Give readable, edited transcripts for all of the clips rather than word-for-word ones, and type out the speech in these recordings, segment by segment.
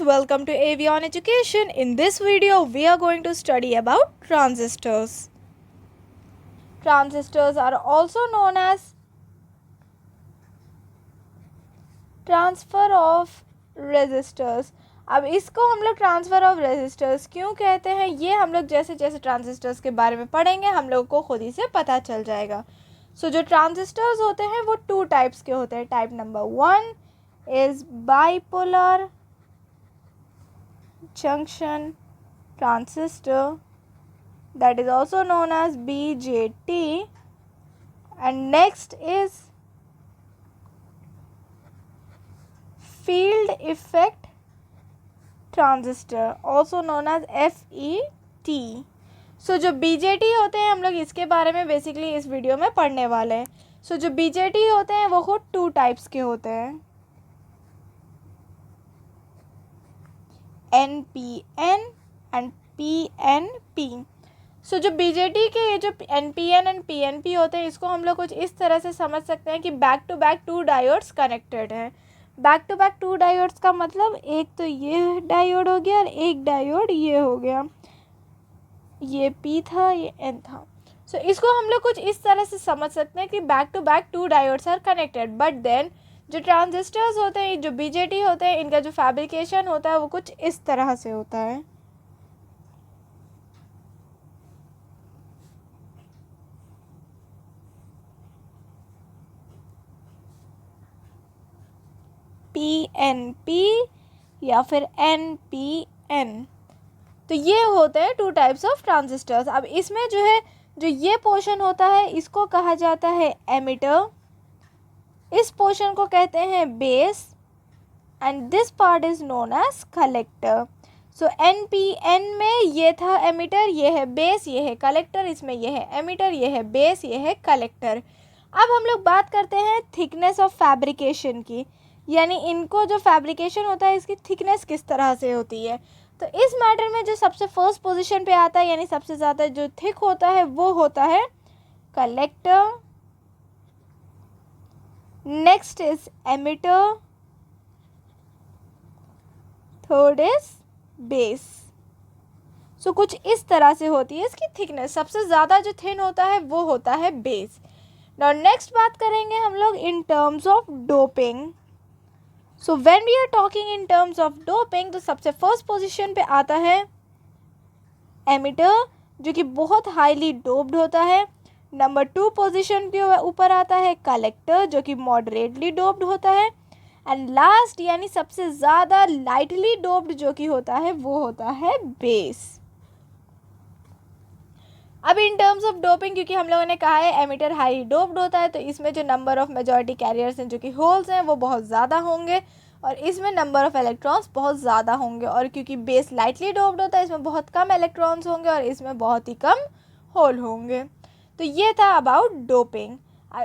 welcome to Avion Education. In this video, we are going to study about transistors. Transistors are also known as transfer of resistors. अब इसको हम लोग transfer of resistors क्यों कहते हैं, ये हम लोग जैसे जैसे ट्रांजिस्टर्स के बारे में पढ़ेंगे हम लोग को खुद ही से पता चल जाएगा. जो ट्रांजिस्टर्स होते हैं वो टू टाइप्स के होते हैं. Type number 1 is bipolar junction transistor, that is also known as BJT, and next is field effect transistor, also known as FET. जो BJT होते हैं हम लोग इसके बारे में बेसिकली इस वीडियो में पढ़ने वाले हैं. जो BJT होते हैं वो खुद टू टाइप्स के होते हैं, NPN एंड PNP. जो BJT के ये जो NPN एंड PNP होते हैं इसको हम लोग कुछ इस तरह से समझ सकते हैं कि back to back to diodes connected हैं. Back to back to diodes का मतलब एक तो ये डायोड हो गया और एक डायोड ये हो गया, ये P था ये N था. इसको हम लोग कुछ इस तरह से समझ सकते हैं कि back to back to diodes are connected. But then जो ट्रांजिस्टर्स होते हैं, जो BJT होते हैं, इनका जो फैब्रिकेशन होता है वो कुछ इस तरह से होता है. PNP या फिर NPN. तो ये होते हैं टू टाइप्स ऑफ ट्रांजिस्टर्स. अब इसमें जो है जो ये पोर्शन होता है इसको कहा जाता है एमिटर, इस पोर्शन को कहते हैं base and this part is known as collector. NPN में ये था एमिटर, ये है बेस, ये है कलेक्टर, इसमें ये है एमिटर, ये है बेस, ये है कलेक्टर. अब हम लोग बात करते हैं थिकनेस ऑफ फैब्रिकेशन की, यानी इनको जो फैब्रिकेशन होता है इसकी थिकनेस किस तरह से होती है. तो इस मैटर में जो सबसे फर्स्ट पोजीशन पे आता है यानी सबसे ज़्यादा जो थिक होता है वो होता है collector. Next is emitter, third is base. कुछ इस तरह से होती है इसकी थिकनेस. सबसे ज़्यादा जो थिन होता है वो होता है बेस. नाउ नेक्स्ट बात करेंगे हम लोग in terms of doping. When we are talking in terms of doping तो सबसे फर्स्ट पोजीशन पे आता है एमिटर जो कि बहुत हाईली डोप्ड होता है. नंबर 2 पोजीशन के ऊपर आता है कलेक्टर जो कि मॉडरेटली डोप्ड होता है. एंड लास्ट यानी सबसे ज़्यादा लाइटली डोप्ड जो कि होता है वो होता है बेस. अब इन टर्म्स ऑफ डोपिंग क्योंकि हम लोगों ने कहा है एमिटर हाई डोप्ड होता है तो इसमें जो नंबर ऑफ मेजॉरिटी कैरियर्स हैं जो कि होल्स हैं वो बहुत ज़्यादा होंगे और इसमें नंबर ऑफ इलेक्ट्रॉन्स बहुत ज़्यादा होंगे. और क्योंकि बेस लाइटली डोप्ड होता है इसमें बहुत कम इलेक्ट्रॉन्स होंगे और इसमें बहुत ही कम होल होंगे. तो ये था अबाउट डोपिंग.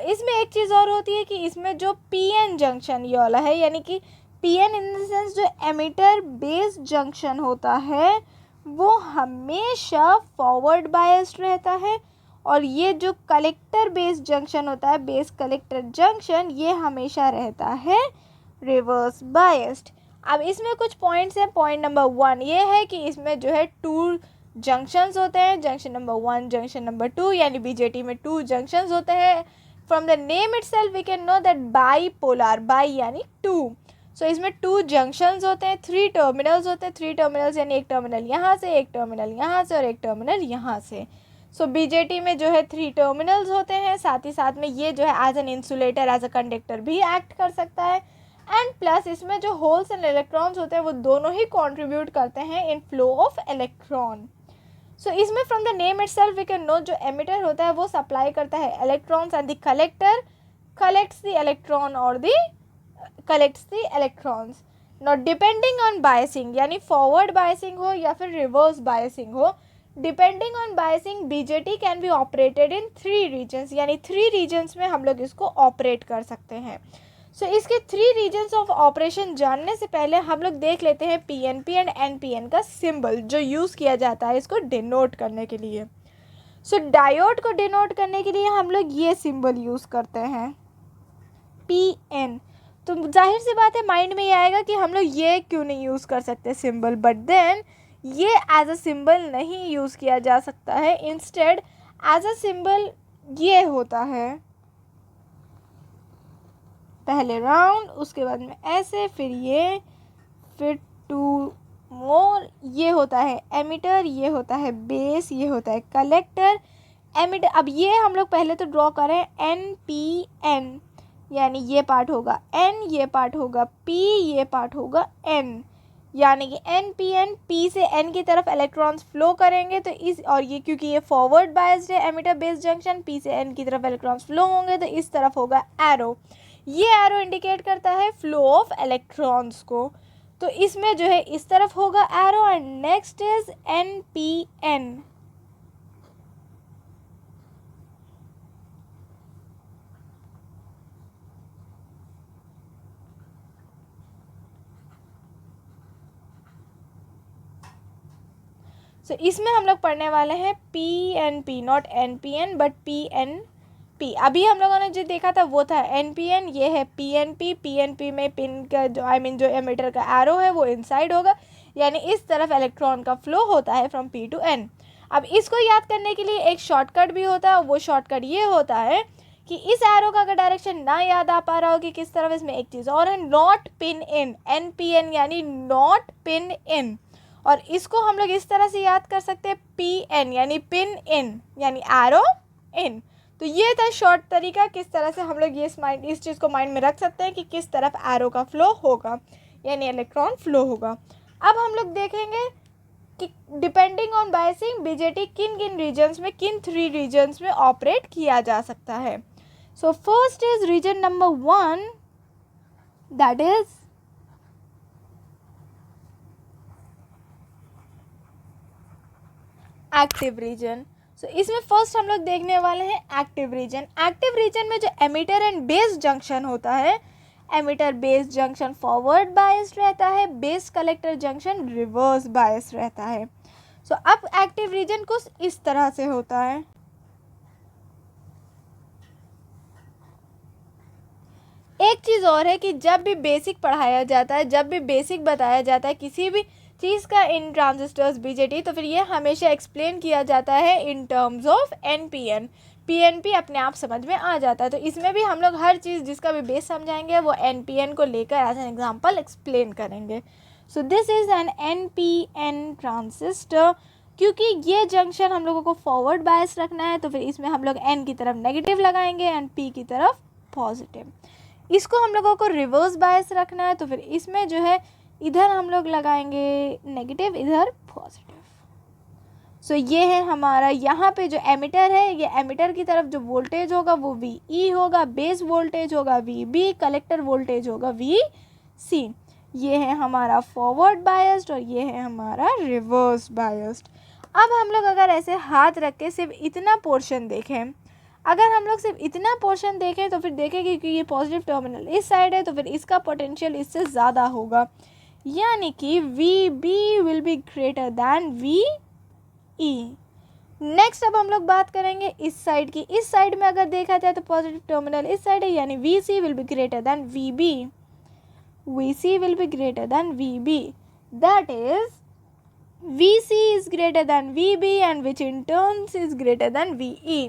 इसमें एक चीज़ और होती है कि इसमें जो PN जंक्शन ये वाला है यानी कि PN इन द सेंस जो एमिटर बेस जंक्शन होता है वो हमेशा फॉरवर्ड बायस्ड रहता है और ये जो कलेक्टर बेस जंक्शन होता है बेस कलेक्टर जंक्शन ये हमेशा रहता है रिवर्स बायस्ड. अब इसमें कुछ पॉइंट्स हैं. पॉइंट नंबर 1 ये है कि इसमें जो है टू जंक्शंस होते हैं, जंक्शन नंबर 1 जंक्शन नंबर 2 यानी BJT में 2 जंक्शंस होते हैं. From the name itself we can know that bipolar, bi यानी 2. इसमें 2 जंक्शंस होते हैं, 3 टर्मिनल्स होते हैं. 3 टर्मिनल्स यानी एक टर्मिनल यहाँ से, एक टर्मिनल यहाँ से और एक टर्मिनल यहाँ से. BJT में जो है 3 टर्मिनल्स होते हैं. साथ ही साथ में ये जो है as an insulator as a conductor भी एक्ट कर सकता है. एंड प्लस इसमें जो होल्स एंड इलेक्ट्रॉन्स होते हैं वो दोनों ही कंट्रीब्यूट करते हैं इन फ्लो ऑफ इलेक्ट्रॉन. इसमें from the name itself we can know जो एमिटर होता है वो सप्लाई करता है electrons and the collector collects the electron और the collects the electrons. Not depending on biasing यानी फॉरवर्ड बायसिंग हो या फिर रिवर्स बायसिंग हो, depending on biasing BJT can be operated in 3 regions यानी 3 रीजन्स में हम लोग इसको ऑपरेट कर सकते हैं. इसके 3 रीजन्स ऑफ ऑपरेशन जानने से पहले हम लोग देख लेते हैं PNP एंड NPN का सिंबल जो यूज़ किया जाता है इसको डिनोट करने के लिए. डायोड को डिनोट करने के लिए हम लोग ये सिंबल यूज़ करते हैं PN. तो जाहिर सी बात है माइंड में ये आएगा कि हम लोग ये क्यों नहीं यूज़ कर सकते सिंबल, बट देन ये एज अ सिंबल नहीं यूज़ किया जा सकता है। इंस्टेड एज अ सिंबल ये होता है पहले राउंड, उसके बाद में ऐसे, फिर ये, फिर 2 मोर, ये होता है एमिटर, ये होता है बेस, ये होता है कलेक्टर, एमिटर। अब ये हम लोग पहले तो ड्रॉ करें NPN, यानी ये पार्ट होगा N, ये पार्ट होगा P, ये पार्ट होगा N, यानी कि NPN, P से N की तरफ इलेक्ट्रॉन्स फ्लो करेंगे तो इस, और ये क्योंकि ये फॉरवर्ड बायस्ड है एमिटर बेस जंक्शन, P से N की तरफ इलेक्ट्रॉन्स फ्लो होंगे तो इस तरफ होगा एरो। ये एरो इंडिकेट करता है फ्लो ऑफ इलेक्ट्रॉन्स को, तो इसमें जो है इस तरफ होगा arrow. And next is NPN। सो इसमें हम लोग पढ़ने वाले हैं PNP, not NPN but PNP। अभी हम लोगों ने जो देखा था वो था NPN, ये है PNP। PNP में पिन का जो जो एमिटर का एरो है वो इनसाइड होगा, यानी इस तरफ इलेक्ट्रॉन का फ्लो होता है फ्रॉम P to N। अब इसको याद करने के लिए एक शॉर्टकट भी होता है, वो शॉर्टकट ये होता है कि इस एरो का अगर डायरेक्शन ना याद आ पा रहा हो कि किस तरफ, इसमें एक चीज़ और है, नॉट पिन इन, NPN यानी नॉट पिन इन, और इसको हम लोग इस तरह से याद कर सकते हैं PN यानी पिन इन, यानी एरो इन। तो ये था शॉर्ट तरीका किस तरह से हम लोग इस चीज़ को माइंड में रख सकते हैं कि किस तरफ एरो का फ्लो होगा, यानी इलेक्ट्रॉन फ्लो होगा। अब हम लोग देखेंगे कि डिपेंडिंग ऑन बायसिंग BJT किन किन रीजन्स में, किन 3 रीजन्स में ऑपरेट किया जा सकता है। So first is region number 1, that is active region. So इसमें फर्स्ट हम लोग देखने वाले हैं एक्टिव रीजन। एक्टिव रीजन में जो एमिटर एंड बेस जंक्शन होता है, emitter base junction forward biased रहता है, base collector junction reverse biased रहता है। सो अब एक्टिव रीजन कुछ इस तरह से होता है। एक चीज़ और है कि जब भी बेसिक पढ़ाया जाता है, जब भी बेसिक बताया जाता है किसी भी चीज़ का इन ट्रांजिस्टर्स BJT, तो फिर ये हमेशा एक्सप्लेन किया जाता है इन टर्म्स ऑफ NPN। PNP अपने आप समझ में आ जाता है, तो इसमें भी हम लोग हर चीज़ जिसका भी बेस समझाएंगे वो NPN को लेकर एज एन एग्जाम्पल एक्सप्लेन करेंगे। So this is an NPN transistor. क्योंकि ये जंक्शन हम लोगों को फॉरवर्ड बायस रखना है तो फिर इसमें हम लोग N की तरफ नेगेटिव लगाएंगे एंड P की तरफ पॉजिटिव। इसको हम लोगों को रिवर्स बायस रखना है तो फिर इसमें जो है इधर हम लोग लगाएंगे नेगेटिव, इधर पॉजिटिव। सो ये है हमारा यहाँ पे जो एमिटर है, ये एमिटर की तरफ जो वोल्टेज होगा वो VE होगा, बेस वोल्टेज होगा VB, कलेक्टर वोल्टेज होगा VC। ये है हमारा फॉरवर्ड बायस्ड और ये है हमारा रिवर्स बायस्ड। अब हम लोग अगर ऐसे हाथ रख के सिर्फ इतना पोर्शन देखें, अगर हम लोग सिर्फ इतना पोर्शन देखें तो फिर देखेंगे कि ये पॉजिटिव टर्मिनल इस साइड है तो फिर इसका पोटेंशियल इससे ज़्यादा होगा, यानी कि VB will be greater than VE। Next अब हम लोग बात करेंगे इस साइड की। इस साइड में अगर देखा जाए तो पॉजिटिव टर्मिनल इस साइड है, यानी VC will be greater than VB, VC will be greater than VB, that is VC is greater than VB and which in turns is greater than VE।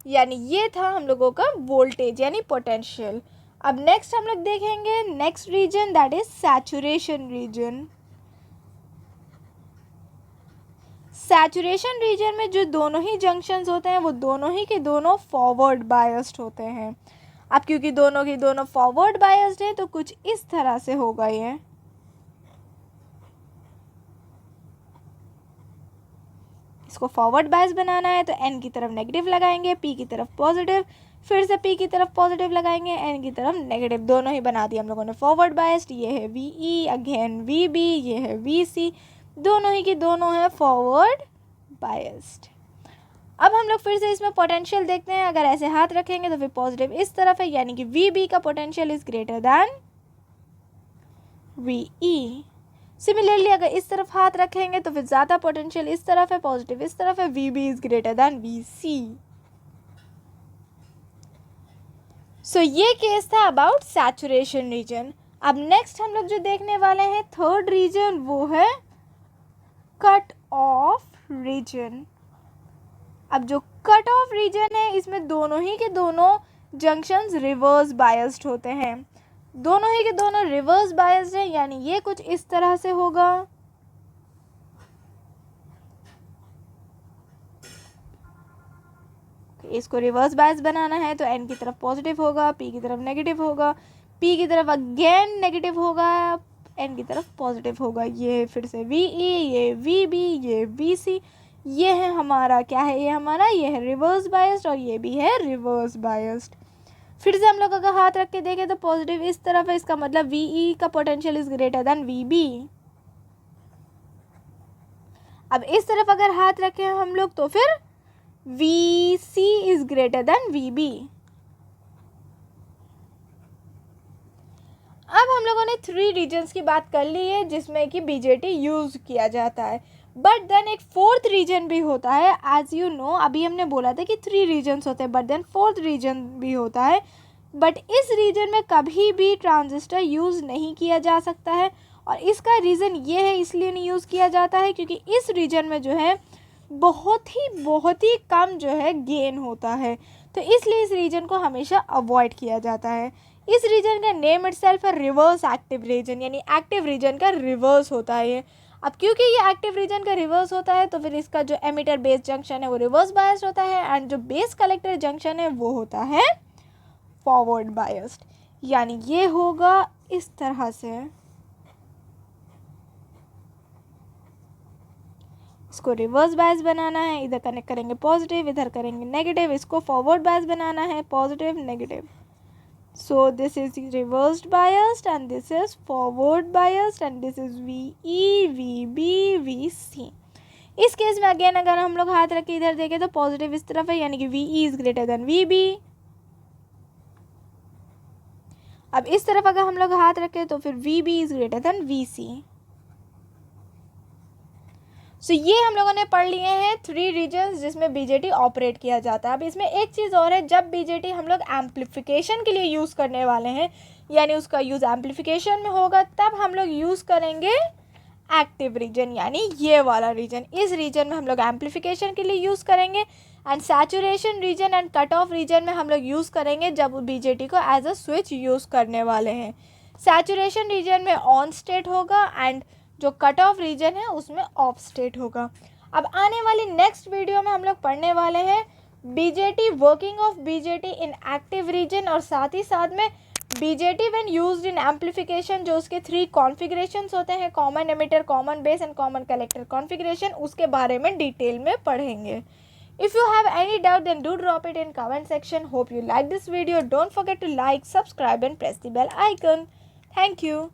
यानी ये था हम लोगों का वोल्टेज यानी पोटेंशियल। अब नेक्स्ट हम लोग देखेंगे next region, that is saturation region. Saturation region में जो दोनों ही जंक्शंस होते हैं वो दोनों ही के दोनों फॉरवर्ड बायस्ड होते हैं। अब क्योंकि दोनों की दोनों फॉरवर्ड बायस्ड हैं तो कुछ इस तरह से होगा ये। इसको फॉरवर्ड बायस बनाना है तो N की तरफ नेगेटिव लगाएंगे, P की तरफ पॉजिटिव, फिर से P की तरफ पॉजिटिव लगाएंगे, N की तरफ नेगेटिव, दोनों ही बना दिया हम लोगों ने फॉरवर्ड बायस्ड। ये है VE, अगेन VB, ये है VC, दोनों ही की दोनों है फॉरवर्ड बायस्ड। अब हम लोग फिर से इसमें पोटेंशियल देखते हैं। अगर ऐसे हाथ रखेंगे तो फिर पॉजिटिव इस तरफ है, यानी कि VB का potential is greater than VE। Similarly अगर इस तरफ हाथ रखेंगे तो फिर ज़्यादा पोटेंशियल इस तरफ है, पॉजिटिव इस तरफ है, VB is greater than VC। सो ये केस था अबाउट सैचुरेशन रीजन। अब नेक्स्ट हम लोग जो देखने वाले हैं थर्ड रीजन, वो है कट ऑफ रीजन। अब जो कट ऑफ रीजन है इसमें दोनों ही के दोनों जंक्शंस रिवर्स बायस्ड होते हैं, दोनों ही के दोनों रिवर्स बायस्ड है, यानी ये कुछ इस तरह से होगा। इसको रिवर्स बायस बनाना है तो एन की तरफ पॉजिटिव होगा, पी की तरफ नेगेटिव होगा, पी की तरफ अगेन नेगेटिव होगा, एन की तरफ पॉजिटिव होगा। ये फिर से वी ई, ये वी बी, ये वी सी, ये है हमारा क्या है, ये है रिवर्स बायस्ड और ये भी है रिवर्स बायस्ड। फिर से हम लोग अगर हाथ रख के देखें तो पॉजिटिव इस तरफ है, इसका मतलब वी ई का potential is greater than V B. अब इस तरफ अगर हाथ रखें हम लोग तो फिर V C is greater than V B. अब हम लोगों ने 3 रीजन्स की बात कर ली है जिसमें कि बीजेटी यूज किया जाता है, बट देन एक 4th रीजन भी होता है। एज यू नो अभी हमने बोला था कि 3 रीजन्स होते हैं, बट देन 4th रीजन भी होता है, बट इस रीजन में कभी भी ट्रांजिस्टर यूज़ नहीं किया जा सकता है। और इसका रीज़न ये है, इसलिए नहीं यूज़ किया जाता है क्योंकि इस रीजन में जो है बहुत ही कम जो है गेन होता है, तो इसलिए इस रीजन को हमेशा अवॉइड किया जाता है। इस रीजन का नेम इटसेल्फ है रिवर्स एक्टिव रीजन, यानी एक्टिव रीजन का रिवर्स होता है ये। अब क्योंकि ये एक्टिव रीजन का रिवर्स होता है तो फिर इसका जो एमिटर बेस जंक्शन है वो रिवर्स बायस्ड होता है एंड जो बेस कलेक्टर जंक्शन है वो होता है फॉरवर्ड बायस्ड, यानी ये होगा इस तरह से। इसको रिवर्स बायस बनाना है, इधर कनेक्ट करेंगे पॉजिटिव, इधर करेंगे नेगेटिव, इसको फॉरवर्ड बायस बनाना है, positive negative. So this is reversed biased and this is forward biased and this is V E, V B, V C. इस केस में अगेन अगर हम लोग हाथ रख के इधर देखें तो पॉजिटिव इस तरफ है, यानी कि V E is greater than V B. अब इस तरफ अगर हम लोग हाथ रखें तो फिर V B is greater than V C. So ये हम लोगों ने पढ़ लिए हैं 3 रीजन्स जिसमें बीजेटी ऑपरेट किया जाता है। अब इसमें एक चीज़ और है, जब बीजेटी हम लोग एम्पलीफिकेशन के लिए यूज़ करने वाले हैं, यानी उसका यूज़ एम्पलीफिकेशन में होगा, तब हम लोग यूज़ करेंगे एक्टिव रीजन, यानी ये वाला रीजन। इस रीजन में हम लोग एम्पलीफिकेशन के लिए यूज़ करेंगे and saturation region and cut off region में हम लोग यूज़ करेंगे जब बीजेटी को एज अ स्विच यूज़ करने वाले हैं। सैचुरेशन रीजन में ऑन स्टेट होगा एंड जो कट ऑफ रीजन है उसमें ऑफ स्टेट होगा। अब आने वाली नेक्स्ट वीडियो में हम लोग पढ़ने वाले हैं BJT, working of BJT in active region, और साथ ही साथ में BJT when used in amplification, जो उसके 3 कॉन्फ़िगरेशंस होते हैं, common emitter, common base and common collector configuration, उसके बारे में डिटेल में पढ़ेंगे। If you have any doubt then do drop it in comment section. Hope you like this video. Don't forget to like, subscribe and press the bell icon. Thank you.